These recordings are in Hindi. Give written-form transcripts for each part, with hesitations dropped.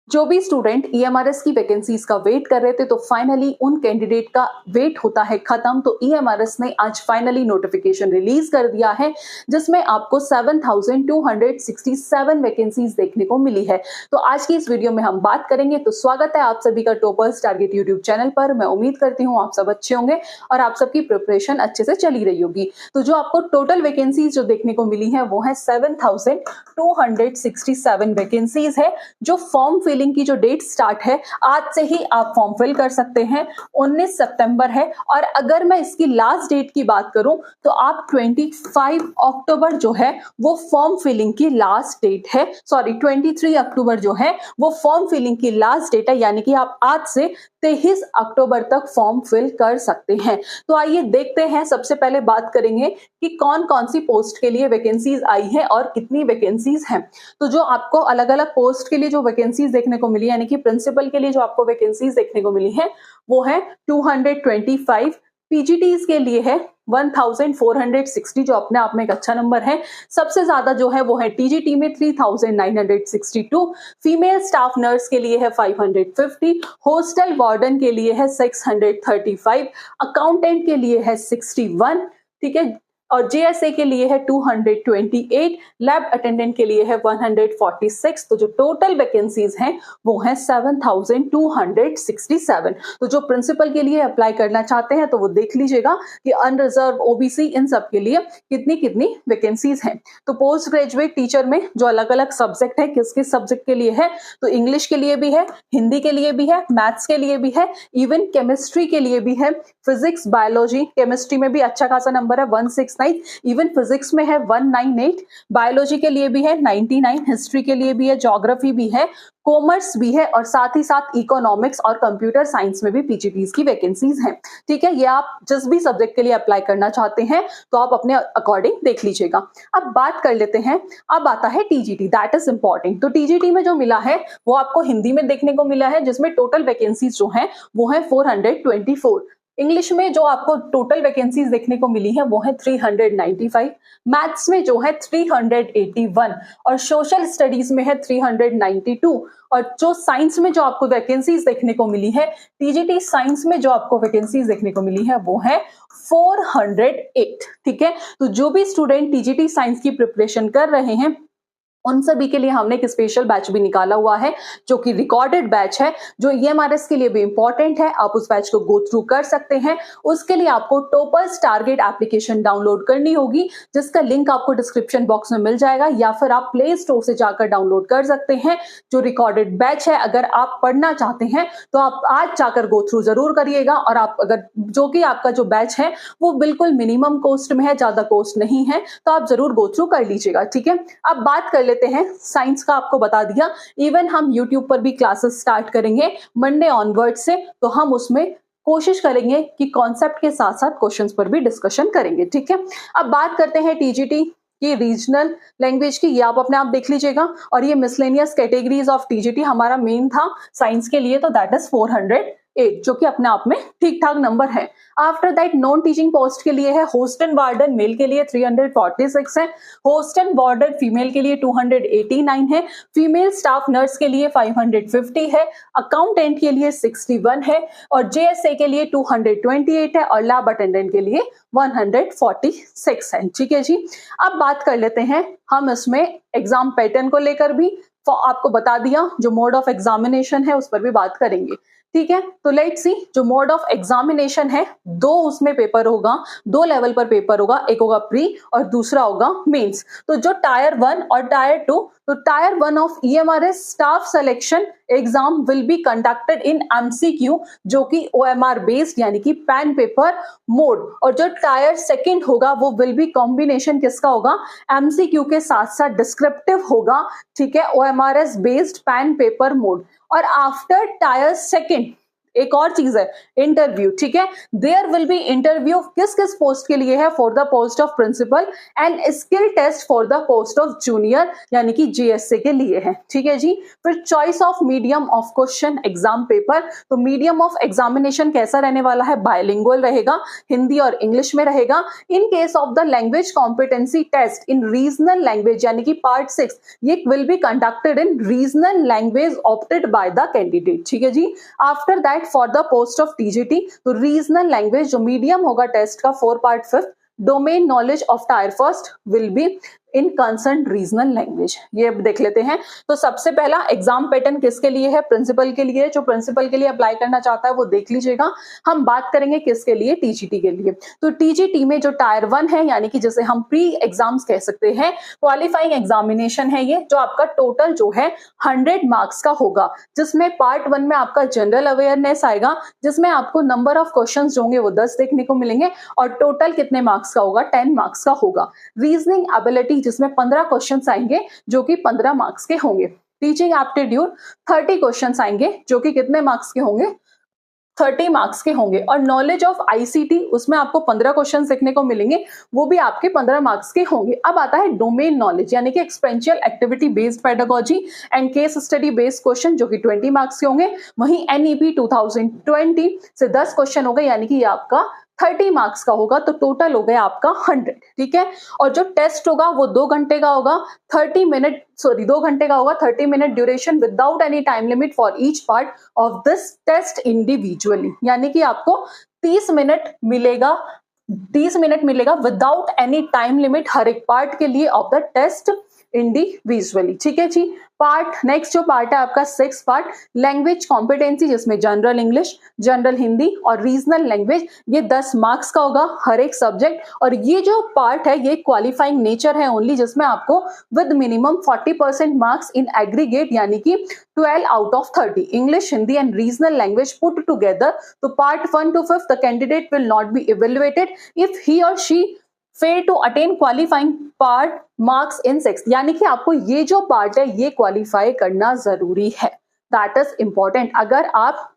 जो भी स्टूडेंट ईएमआरएस की वैकेंसीज का वेट कर रहे थे तो फाइनली उन कैंडिडेट का वेट होता है खत्म। तो ईएमआरएस ने आज फाइनली नोटिफिकेशन रिलीज कर दिया है जिसमें आपको 7267 वैकेंसीज देखने को मिली है। तो आज की इस वीडियो में हम बात करेंगे। तो स्वागत है आप सभी का टॉपर्स टारगेट यूट्यूब चैनल पर। मैं उम्मीद करती हूँ आप सब अच्छे होंगे और आप सबकी प्रिपरेशन अच्छे से चली रही होगी। तो जो आपको टोटल वैकेंसीज जो देखने को मिली है वो है 7267 वैकेंसीज है। जो फॉर्म फिलिंग की जो डेट स्टार्ट है आज से ही आप फॉर्म फिल कर सकते हैं। 19 सितंबर है और अगर मैं इसकी लास्ट डेट की बात करूं तो आप 25 अक्टूबर जो है वो फॉर्म फिलिंग की लास्ट डेट है। सॉरी 23 अक्टूबर जो है वो फॉर्म फिलिंग की लास्ट डेट है, यानी कि आप आज से 23 अक्टूबर तक फॉर्म फिल कर सकते हैं। तो आइए देखते हैं, सबसे पहले बात करेंगे कि कौन कौन सी पोस्ट के लिए वैकेंसीज आई है और कितनी वैकेंसीज हैं। तो जो आपको अलग अलग पोस्ट के लिए जो वैकेंसीज देखने को मिली, यानी कि प्रिंसिपल के लिए जो आपको वैकेंसीज देखने को मिली है वो है 225, पीजीटीज के लिए है 1460, जो अपने आप में एक अच्छा नंबर है। सबसे ज्यादा जो है वो है टीजीटी में 3962, फीमेल स्टाफ नर्स के लिए है 550, हॉस्टल वार्डन के लिए है 635, अकाउंटेंट के लिए है 61, ठीक है, और जेएसए के लिए है 228, लैब अटेंडेंट के लिए है 146। तो जो टोटल वैकेंसीज हैं वो है 7267। तो जो प्रिंसिपल के लिए अप्लाई करना चाहते हैं तो वो देख लीजिएगा कि अनरिजर्व, ओबीसी, इन सब के लिए कितनी कितनी वैकेंसीज हैं। तो पोस्ट ग्रेजुएट टीचर में जो अलग अलग सब्जेक्ट है, किस किस सब्जेक्ट के लिए है, तो इंग्लिश के लिए भी है, हिंदी के लिए भी है, मैथ्स के लिए भी है, इवन केमिस्ट्री के लिए भी है, फिजिक्स, बायोलॉजी, केमिस्ट्री में भी अच्छा खासा नंबर है 169, इवन फिजिक्स में है 198, बायोलॉजी के लिए भी है 99, हिस्ट्री के लिए भी है, ज्योग्राफी भी है, कॉमर्स भी है और साथ ही साथ इकोनॉमिक्स और कंप्यूटर साइंस में भी पीजीटीज की वैकेंसीज हैं। ठीक है, ये आप जिस भी सब्जेक्ट के लिए अप्लाई करना चाहते हैं तो आप अपने अकॉर्डिंग देख लीजिएगा। अब बात कर लेते हैं, अब आता है टीजीटी, दैट इज इंपॉर्टेंट। तो टीजीटी में जो मिला है वो आपको हिंदी में देखने को मिला है, जिसमें टोटल वैकेंसीज जो है वो है 424। इंग्लिश में जो आपको टोटल वैकेंसीज देखने को मिली है वो है 395, मैथ्स में जो है 381 और सोशल स्टडीज में है 392। और जो साइंस में जो आपको वैकेंसीज देखने को मिली है, टीजीटी साइंस में जो आपको वैकेंसीज देखने को मिली है वो है 408। ठीक है, तो जो भी स्टूडेंट टीजीटी साइंस की प्रिपरेशन कर रहे हैं उन सभी के लिए हमने एक स्पेशल बैच भी निकाला हुआ है जो कि रिकॉर्डेड बैच है, जो ईएमआरएस के लिए भी इंपॉर्टेंट है। आप उस बैच को गो थ्रू कर सकते हैं। उसके लिए आपको टॉपर्स टारगेट एप्लीकेशन डाउनलोड करनी होगी, जिसका लिंक आपको डिस्क्रिप्शन बॉक्स में मिल जाएगा, या फिर आप प्ले स्टोर से जाकर डाउनलोड कर सकते हैं। जो रिकॉर्डेड बैच है, अगर आप पढ़ना चाहते हैं तो आप आज जाकर गो थ्रू जरूर करिएगा। और आप अगर जो कि आपका जो बैच है वो बिल्कुल मिनिमम कॉस्ट में है, ज्यादा कॉस्ट नहीं है, तो आप जरूर गो थ्रू कर लीजिएगा। ठीक है, अब बात कर लेते हैं साइंस का। आपको बता दिया, इवन हम यूट्यूब पर भी क्लासेस स्टार्ट करेंगे मंडे ऑनवर्ड से, तो हम उसमें कोशिश करेंगे कि कॉन्सेप्ट के साथ साथ क्वेश्चंस पर भी डिस्कशन करेंगे। ठीक है, अब बात करते हैं टीजीटी की रीजनल लैंग्वेज की, ये आप अपने आप देख लीजिएगा। और ये मिसलेनियस कैटेगरीज ऑफ टीजीटी हमारा मेन था साइंस के लिए, तो दैट इज 408, जो कि अपने आप में ठीक ठाक नंबर है। After that non teaching post के लिए है होस्ट एंड वार्डन, मेल के लिए 346 है, होस्ट एंड वार्डन फीमेल के लिए 289 है, फीमेल स्टाफ नर्स के लिए 550 है, अकाउंटेंट के लिए 61 है और जेएसए के लिए 228 है और लैब अटेंडेंट के लिए 146 है। ठीक है जी, अब बात कर लेते हैं हम इसमें एग्जाम पैटर्न को लेकर भी। तो आपको बता दिया, जो मोड ऑफ एग्जामिनेशन है उस पर भी बात करेंगे। ठीक है, तो लेट्स सी, जो मोड ऑफ एग्जामिनेशन है, दो उसमें पेपर होगा, दो लेवल पर पेपर होगा, एक होगा प्री और दूसरा होगा मेंस। तो जो टायर 1 और टायर 2, तो tyre 1 of EMRS staff selection exam will be conducted in MCQ, जो कि ओएमआर बेस्ड यानी कि पेन पेपर मोड। और जो टायर 2 होगा वो विल बी कॉम्बिनेशन किसका होगा, एमसीक्यू के साथ साथ डिस्क्रिप्टिव होगा। ठीक है, ओएमआरएस बेस्ड पेन पेपर मोड। और आफ्टर टायर 2 एक और चीज है इंटरव्यू, ठीक है, देयर विल बी इंटरव्यू किस किस पोस्ट के लिए है, for the post of principal and skill test for the post of junior यानी कि जीएसए के लिए है, ठीक है जी। फिर choice of medium of question exam paper, तो मीडियम ऑफ एग्जामिनेशन कैसा रहने वाला है, बायलिंगुअल रहेगा, हिंदी और इंग्लिश में रहेगा। In case of the language competency test in regional language यानी कि पार्ट 6 ये will be conducted in regional language opted by the candidate, ठीक है जी। After that for the post of TGT, तो रीजनल लैंग्वेज जो मीडियम होगा टेस्ट का 4 part 5 domain knowledge of tier first will be in concern regional language. ये देख लेते हैं। तो सबसे पहला एग्जाम पैटर्न किसके लिए है, प्रिंसिपल के लिए, जो प्रिंसिपल के लिए अप्लाई करना चाहता है वो देख लीजिएगा। हम बात करेंगे किसके लिए, टीजीटी के लिए। तो टीजीटी में जो टायर 1 है यानी कि जिसे हम प्री एग्जाम्स कह सकते हैं, क्वालिफाइंग एग्जामिनेशन है ये, जो आपका टोटल जो है 100 मार्क्स का होगा, जिसमें पार्ट 1 में आपका जनरल अवेयरनेस आएगा, जिसमें आपको नंबर ऑफ क्वेश्चन जो होंगे वो 10 देखने को मिलेंगे और टोटल कितने मार्क्स का होगा, 10 मार्क्स का होगा। रीजनिंग एबिलिटी जिसमें 15 क्वेश्चंस आएंगे जो कि 15 मार्क्स के होंगे। टीचिंग एप्टीट्यूड 30 क्वेश्चंस आएंगे जो कि कितने मार्क्स के होंगे, 30 मार्क्स के होंगे। और नॉलेज ऑफ आईसीटी उसमें आपको 15 क्वेश्चन देखने को मिलेंगे, वो भी आपके 15 मार्क्स के होंगे। अब आता है डोमेन नॉलेज यानी कि experiential activity based pedagogy and case study based question जो कि 20 मार्क्स के होंगे। वहीं एनईपी 2020 से 10 क्वेश्चन हो गए यानी कि ये आपका 30 मार्क्स का होगा, तो टोटल हो गया आपका 100, ठीक है। और जो टेस्ट होगा वो 2 घंटे का होगा, 2 घंटे का होगा, 30 minute duration without any time limit for each part of this test individually, यानी कि आपको 30 मिनट मिलेगा, 30 मिनट मिलेगा विदाउट एनी टाइम लिमिट हर एक पार्ट के लिए ऑफ द टेस्ट इंडिविजुअली, ठीक है जी। पार्ट नेक्स्ट जो पार्ट है आपका 6 पार्ट लैंग्वेज कॉम्पिटेंसी, जिसमें जनरल इंग्लिश, जनरल हिंदी और रीजनल लैंग्वेज, ये 10 मार्क्स का होगा हर एक सब्जेक्ट। और ये जो पार्ट है ये क्वालिफाइंग नेचर है ओनली, जिसमें आपको with minimum 40% marks in aggregate यानी कि 12 out of 30 English, Hindi and regional language put together. तो part 1 to 5 the candidate will not be evaluated if he or she fail to attain qualifying part marks in 6, यानी कि आपको ये जो पार्ट है ये क्वालिफाई करना जरूरी है, दैट इज इंपॉर्टेंट। अगर आप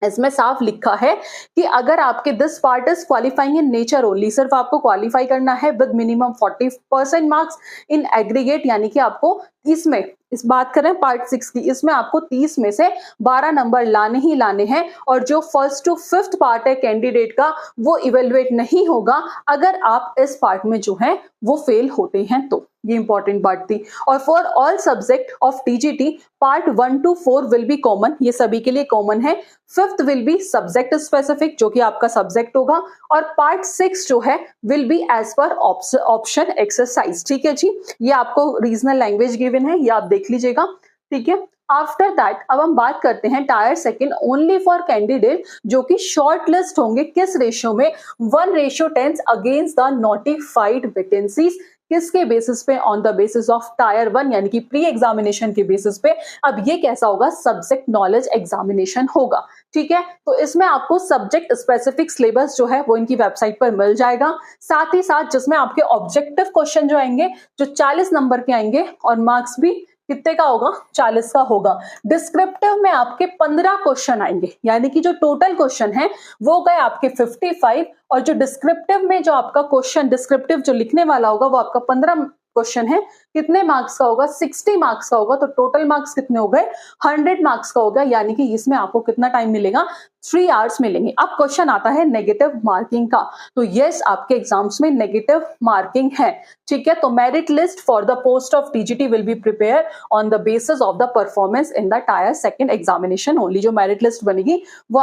इसमें साफ लिखा है कि अगर आपके this part is qualifying in nature only, सिर्फ आपको क्वालिफाई करना है with minimum 40% marks in aggregate, यानी कि आपको इसमें इस बात करें पार्ट 6 की, इसमें आपको 30 में से 12 नंबर लाने ही लाने हैं। और जो 1st to 5th पार्ट है कैंडिडेट का वो इवेल्युएट नहीं होगा अगर आप इस पार्ट में जो है वो फेल होते हैं, तो ये इंपॉर्टेंट बात थी। और for all subject of TGT part 1 to 4 will be common, ये सभी के लिए कॉमन है। 5th will be subject specific जो कि आपका सब्जेक्ट होगा, और पार्ट 6 जो है will be as per option exercise, ठीक है जी। ये आपको रीजनल लैंग्वेज गिवन है, ये आप देख लीजिएगा, ठीक है। आफ्टर दैट अब हम बात करते हैं टायर 2 ओनली फॉर कैंडिडेट जो कि शॉर्ट लिस्ट होंगे, किस रेशियो में, 1:10 अगेंस्ट द नोटिफाइड वैकेंसीज। किसके बेसिस पे, on the basis of tyre 1 यानी कि प्री एग्जामिनेशन के बेसिस पे। अब ये कैसा होगा, सब्जेक्ट नॉलेज एग्जामिनेशन होगा, ठीक है। तो इसमें आपको सब्जेक्ट स्पेसिफिक सिलेबस जो है वो इनकी वेबसाइट पर मिल जाएगा, साथ ही साथ जिसमें आपके ऑब्जेक्टिव क्वेश्चन जो आएंगे जो 40 नंबर के आएंगे और मार्क्स भी कितने का होगा, 40 का होगा। डिस्क्रिप्टिव में आपके 15 क्वेश्चन आएंगे, यानी कि जो टोटल क्वेश्चन है वो गए आपके 55, और जो डिस्क्रिप्टिव में जो आपका क्वेश्चन डिस्क्रिप्टिव जो लिखने वाला होगा वो आपका 15 क्वेश्चन है, कितने मार्क्स का होगा, 60 मार्क्स का होगा। तो टोटल मार्क्स कितने हो गए, 100 मार्क्स का होगा, यानी कि इसमें आपको कितना टाइम मिलेगा, 3 आवर्स मिलेंगे। अब क्वेश्चन आता है नेगेटिव मार्किंग का, तो यस आपके एग्जाम्स में नेगेटिव मार्किंग है, ठीक है। तो merit list for the post of TGT will be prepare on the basis of the performance in the tyre 2 examination only. जो मेरिट लिस्ट बनेगी वो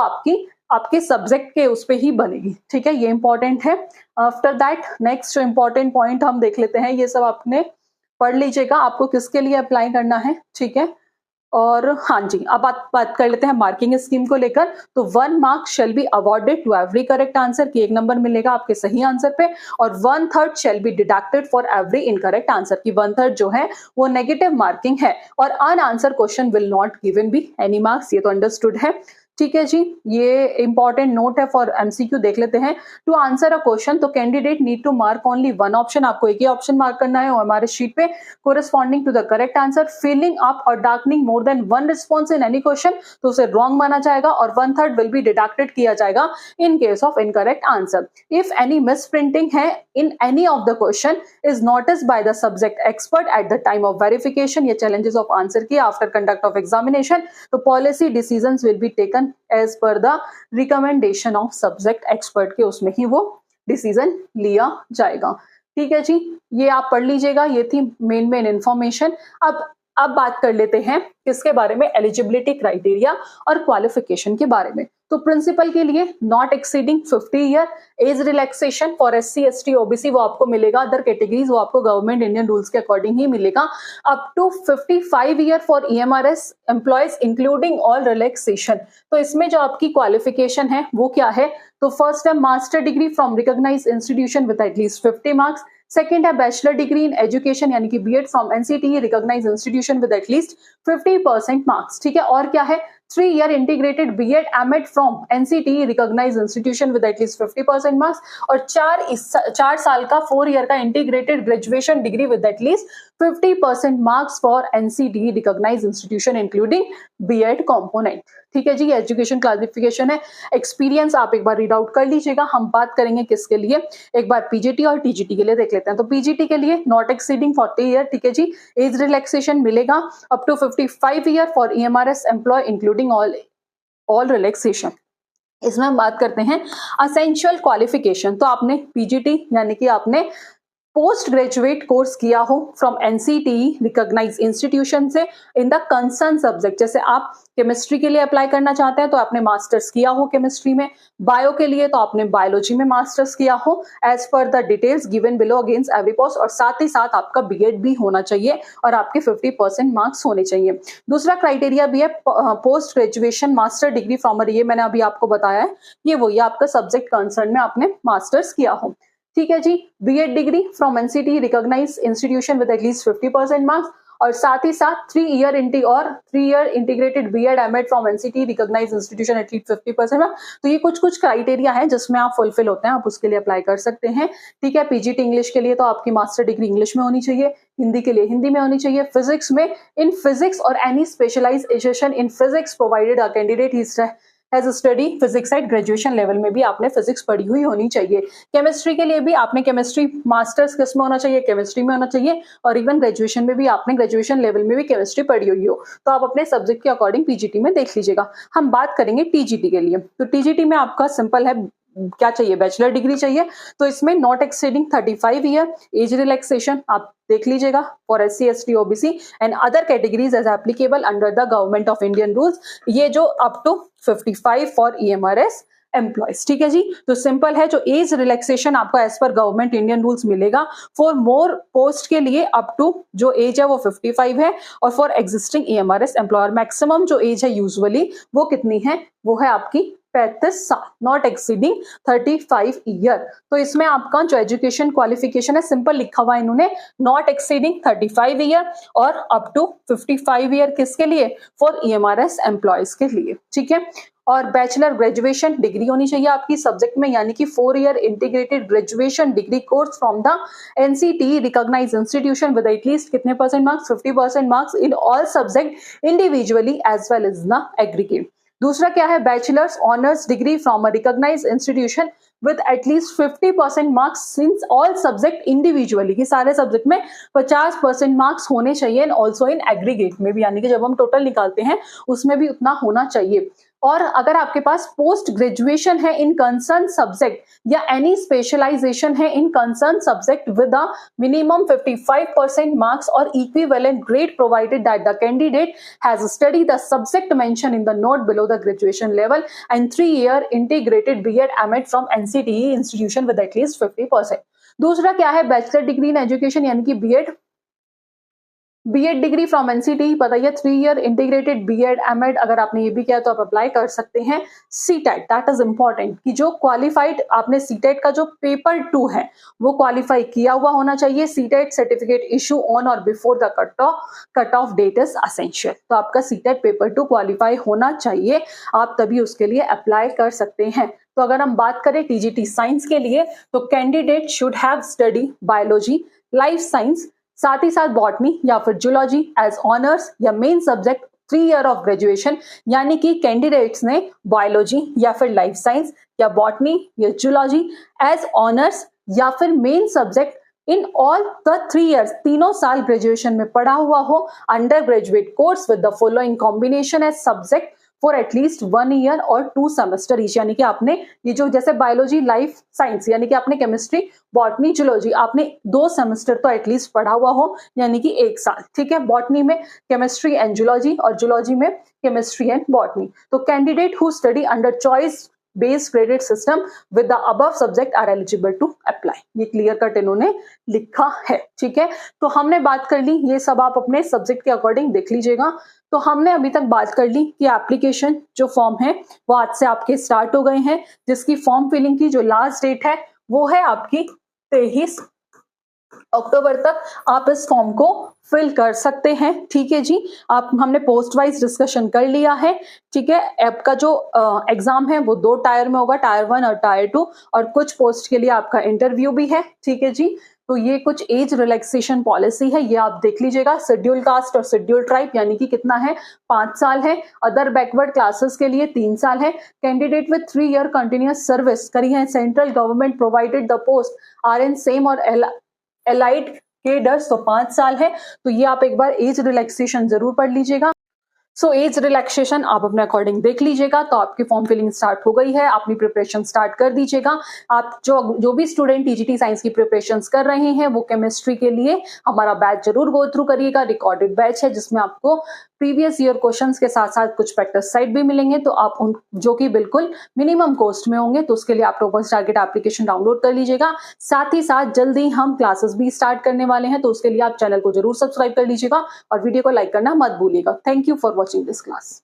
आपके सब्जेक्ट के उस पे ही बनेगी, ठीक है, ये इंपॉर्टेंट है। आफ्टर दैट नेक्स्ट जो इंपॉर्टेंट पॉइंट हम देख लेते हैं, ये सब आपने पढ़ लीजिएगा, आपको किसके लिए अप्लाई करना है, ठीक है। और हाँ जी, अब बात कर लेते हैं मार्किंग स्कीम को लेकर। तो 1 mark shall be awarded to every correct answer, की 1 नंबर मिलेगा आपके सही आंसर पे, और 1/3 shall be deducted for every incorrect answer, की 1/3 जो है वो नेगेटिव मार्किंग है। और unanswer question will not given be any marks, ये तो अंडरस्टूड है, ठीक है जी, ये इंपॉर्टेंट नोट है फॉर एमसीक्यू, देख लेते हैं। टू आंसर अ क्वेश्चन तो candidate need to mark only one option, आपको एक ही ऑप्शन मार्क करना है हमारे शीट पे, corresponding to the correct answer. Filling up or darkening more than one response in any question तो उसे रॉन्ग माना जाएगा और 1/3 विल बी डिडक्टेड किया जाएगा in case of incorrect answer. If any misprinting है in any of the question is notice by the subject expert at the time of verification, ये चैलेंजेस ऑफ आंसर किया आफ्टर कंडक्ट ऑफ एग्जामिनेशन, तो policy decisions will be taken as per the recommendation of subject expert के, उसमें ही वो डिसीजन लिया जाएगा। ठीक है जी, ये आप पढ़ लीजिएगा, ये थी मेन इंफॉर्मेशन। अब बात कर लेते हैं किसके बारे में, एलिजिबिलिटी क्राइटेरिया और क्वालिफिकेशन के बारे में। तो प्रिंसिपल के लिए not exceeding 50 year, age relaxation for SC ST OBC वो आपको मिलेगा, अदर कैटेगरीज वो आपको गवर्नमेंट इंडियन रूल्स के अकॉर्डिंग ही मिलेगा। Up to 55 year for EMRS employees including all relaxation. तो इसमें जो आपकी क्वालिफिकेशन है वो क्या है, तो फर्स्ट है master degree from recognised institution with at least 50 marks. Second है बैचलर डिग्री इन एजुकेशन यानी कि BEd from NCTE recognised institution with at least 50% marks. ठीक है, और क्या है, 3 year integrated BEd MAd from NCTE recognized institution with at least 50% marks, और 4 साल का 4 year का integrated graduation degree with at least 50% marks for NCTE recognized institution including BEd component। ठीक है जी, एजुकेशन क्लासिफिकेशन है। एक्सपीरियंस आप एक बार रीड आउट कर लीजिएगा। हम बात करेंगे किसके लिए, एक बार PGT और TGT के लिए देख लेते हैं। तो PGT के लिए नॉट एक्सीडिंग 40 ईयर, ठीक है जी, एज रिलैक्सेशन मिलेगा up to 55 year for EMRS employee including all relaxation. इसमें हम बात करते हैं असेंशियल क्वालिफिकेशन। तो आपने PGT यानी कि आपने पोस्ट ग्रेजुएट कोर्स किया हो फ्रॉम NCTE रिकॉग्नाइज्ड इंस्टीट्यूशन से इन द कंसर्न सब्जेक्ट। जैसे आप केमिस्ट्री के लिए अप्लाई करना चाहते हैं तो आपने मास्टर्स किया हो केमिस्ट्री में, बायो के लिए तो आपने बायोलॉजी में मास्टर्स किया हो as per the details given below against every post, और साथ ही साथ आपका BEd भी होना चाहिए और आपके 50% मार्क्स होने चाहिए। दूसरा क्राइटेरिया भी है post graduation master degree from, ये मैंने अभी आपको बताया है, ये वही आपका सब्जेक्ट कंसर्न में आपने मास्टर्स किया हो। ठीक है जी, BEd degree from NCTE recognised institution with at least 50% marks, और साथ ही साथ 3 year integrated BEd MAd from NCTE recognised institution at least 50% marks. तो ये कुछ क्राइटेरिया है जिसमें आप फुलफिल होते हैं, आप उसके लिए अप्लाई कर सकते हैं। ठीक है, PGT इंग्लिश के लिए तो आपकी मास्टर डिग्री इंग्लिश में होनी चाहिए, हिंदी के लिए हिंदी में होनी चाहिए, फिजिक्स में इन फिजिक्स और any specialisation in physics provided a candidate has study physics at graduation level में भी आपने फिजिक्स पढ़ी हुई होनी चाहिए। केमिस्ट्री के लिए भी आपने केमिस्ट्री मास्टर्स किस में होना चाहिए, केमिस्ट्री में होना चाहिए, और इवन ग्रेजुएशन में भी आपने ग्रेजुएशन लेवल में भी केमिस्ट्री पढ़ी हुई हो। तो आप अपने सब्जेक्ट के अकॉर्डिंग PGT में देख लीजिएगा। हम बात करेंगे TGT के लिए। तो TGT में आपका सिंपल है, क्या चाहिए, बैचलर डिग्री चाहिए। तो इसमें not exceeding 35 year, age relaxation आप देख लीजिएगा for SC ST OBC and other categories as applicable under the government of Indian rules, ये जो up to 55 for EMRS employees. ठीक है जी, तो सिंपल है, जो एज रिलैक्सेशन आपको as per government Indian rules मिलेगा फॉर मोर पोस्ट के लिए अप टू जो एज है वो 55 है, और for existing EMRS employer maximum जो एज है यूजुअली वो कितनी है, वो है आपकी 35 साल, नॉट एक्सीडिंग 35 ईयर। तो इसमें आपका जो एजुकेशन क्वालिफिकेशन है सिंपल लिखा हुआ है इन्होंने, नॉट एक्सीडिंग 35 ईयर और अप टू 55 ईयर, किसके लिए, फॉर EMRS एम्प्लॉयज के लिए। ठीक है, और बैचलर ग्रेजुएशन डिग्री होनी चाहिए आपकी सब्जेक्ट में, यानी कि 4 year integrated graduation degree course from the NCTE recognised institution with at least कितने percent marks, 50% marks in all subject individually as well as the aggregate. दूसरा क्या है, bachelors honours degree from a recognised institution with at least 50% marks since all subject individually, कि सारे सब्जेक्ट में 50% मार्क्स होने चाहिए, एंड ऑल्सो इन एग्रीगेट में भी, यानी कि जब हम टोटल निकालते हैं उसमें भी उतना होना चाहिए। और अगर आपके पास पोस्ट ग्रेजुएशन है इन कंसर्न सब्जेक्ट या एनी स्पेशलाइजेशन है in concern subject with a minimum 55% marks or equivalent grade provided that the candidate has studied the subject mention in the note below the graduation level and 3 year integrated BEd MAd from NCTE institution with at least 50%। दूसरा क्या है, बैचलर डिग्री इन एजुकेशन यानी कि BEd BEd degree from NCT पता है 3 ईयर इंटीग्रेटेड बीएड एमएड अगर आपने ये भी किया तो आप अप्लाई कर सकते हैं। सीटेट दैट इज इंपॉर्टेंट कि जो क्वालिफाइड आपने सीटेट का जो पेपर 2 है वो क्वालिफाई किया हुआ होना चाहिए। सीटेट सर्टिफिकेट इशू ऑन और before the cut off date is essential. तो आपका सीटेट पेपर 2 क्वालिफाई होना चाहिए, आप तभी उसके लिए अप्लाई कर सकते हैं। तो अगर हम बात करें टीजीटी साइंस के लिए तो candidate should have study biology, life science, साथ ही साथ बॉटनी या फिर जूलॉजी एज ऑनर्स या main subject 3 year of graduation, यानी कि कैंडिडेट्स ने बायोलॉजी या फिर लाइफ साइंस या बॉटनी या जूलॉजी एज ऑनर्स या फिर main subject in all the 3 years, तीनों साल ग्रेजुएशन में पढ़ा हुआ हो, under graduate course with the following combination as subject for at least 1 year और 2 सेमेस्टर ईच, यानी कि आपने ये जो जैसे बायोलॉजी लाइफ साइंस यानी कि आपने केमिस्ट्री बॉटनी जूलॉजी आपने 2 सेमेस्टर तो एटलीस्ट पढ़ा हुआ हो, यानी कि 1 साल। ठीक है, बॉटनी में केमिस्ट्री एंड जूलॉजी और जूलॉजी में केमिस्ट्री एंड बॉटनी। तो candidate who study under choice based graded system with the above subject are eligible to apply, ये क्लियर कट इन्होंने लिखा है। ठीक है, तो हमने बात कर ली, ये सब आप अपने सब्जेक्ट के अकॉर्डिंग देख लीजिएगा। तो हमने अभी तक बात कर ली कि एप्लीकेशन जो फॉर्म है वो आज से आपके स्टार्ट हो गए हैं, जिसकी फॉर्म फिलिंग की जो लास्ट डेट है वो है आपकी 23 अक्टूबर तक आप इस फॉर्म को फिल कर सकते हैं। ठीक है जी, आप हमने पोस्ट वाइज डिस्कशन कर लिया है। ठीक है, ऐप का जो एग्जाम है वो 2 टायर में होगा, टायर 1 और टायर 2, और कुछ पोस्ट के लिए आपका इंटरव्यू भी है। ठीक है जी, तो ये कुछ एज रिलैक्सेशन पॉलिसी है, ये आप देख लीजिएगा। शेड्यूल कास्ट और शेड्यूल ट्राइब यानी कि कितना है, 5 साल है। अदर बैकवर्ड क्लासेस के लिए 3 साल है। Candidate with 3 year continuous service करी है, central government provided the post are in same और एलाइड केडर्स तो 5 साल है। तो ये आप एक बार एज रिलैक्सेशन जरूर पढ़ लीजिएगा। सो एज रिलैक्सेशन आप अपने अकॉर्डिंग देख लीजिएगा। तो आपकी फॉर्म फिलिंग स्टार्ट हो गई है, अपनी प्रिपरेशन स्टार्ट कर दीजिएगा। आप जो भी स्टूडेंट टीजीटी साइंस की प्रिपरेशन कर रहे हैं वो केमिस्ट्री के लिए हमारा बैच जरूर गो थ्रू करिएगा। रिकॉर्डेड बैच है जिसमें आपको प्रीवियस ईयर क्वेश्चंस के साथ साथ कुछ प्रैक्टिस साइट भी मिलेंगे, तो आप उन जो कि बिल्कुल मिनिमम कॉस्ट में होंगे, तो उसके लिए आप टॉपर्स टारगेट एप्लीकेशन डाउनलोड कर लीजिएगा। साथ ही साथ जल्दी हम क्लासेस भी स्टार्ट करने वाले हैं, तो उसके लिए आप चैनल को जरूर सब्सक्राइब कर लीजिएगा और वीडियो को लाइक करना मत भूलिएगा। Thank you for watching this class.